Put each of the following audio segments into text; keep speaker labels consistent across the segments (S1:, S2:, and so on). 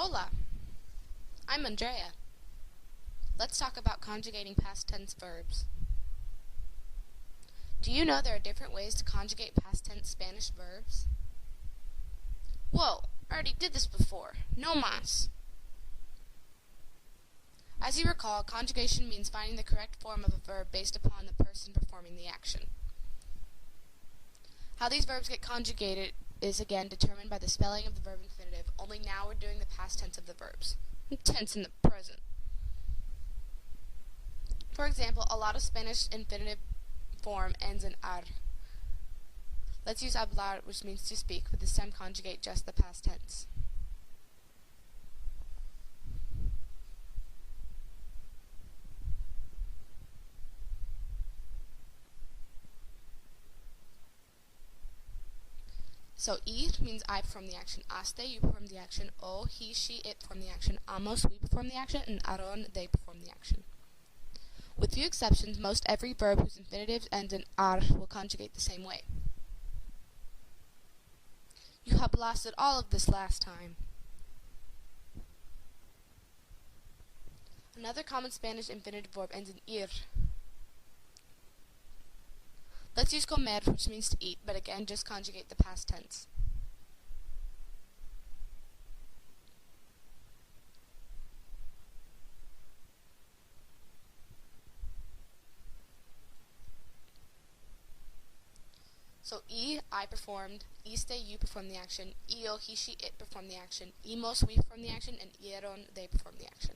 S1: Hola, I'm Andrea. Let's talk about conjugating past tense verbs. Do you know there are different ways to conjugate past tense Spanish verbs? Whoa, I already did this before. No mas. As you recall, conjugation means finding the correct form of a verb based upon the person performing the action. How these verbs get conjugated is again determined by the spelling of the verb infinitive, only now we're doing the past tense of the verbs. Tense in the present. For example, a lot of Spanish infinitive form ends in ar. Let's use hablar, which means to speak, with this time conjugate just the past tense. So, ir means I perform the action, aste, you perform the action, o, he, she, it perform the action, amos, we perform the action, and aron, they perform the action. With few exceptions, most every verb whose infinitive ends in ar will conjugate the same way. You have blasted all of this last time. Another common Spanish infinitive verb ends in ir. Let's use comer, which means to eat, but again, just conjugate the past tense. So, I performed, iste, you perform the action, io, he, she, it perform the action, imos, we perform the action, and ieron, they perform the action.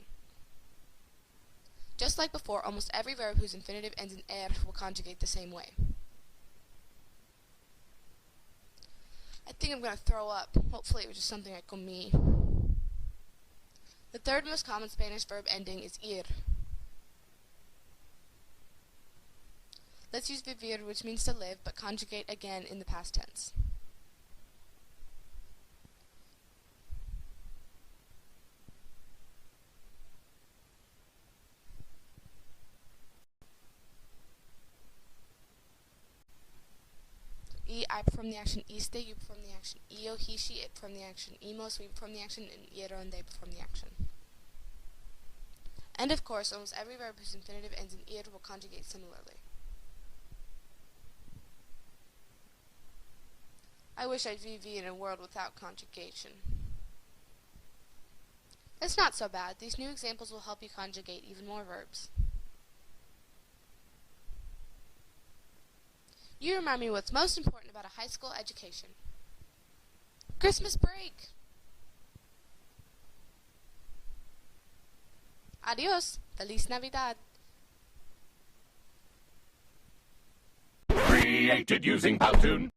S1: Just like before, almost every verb whose infinitive ends in er will conjugate the same way. I think I'm going to throw up. Hopefully it was just something I comí. The third most common Spanish verb ending is ir. Let's use vivir, which means to live, but conjugate again in the past tense. I perform the action, iste, you perform the action, io, he, she, it perform the action, imos, we perform the action, and ieron, they perform the action. And of course, almost every verb whose infinitive ends in ir will conjugate similarly. I wish I'd vivi in a world without conjugation. It's not so bad. These new examples will help you conjugate even more verbs. You remind me what's most important about a high school education. Christmas break! Adios! Feliz Navidad!
S2: Created using Powtoon.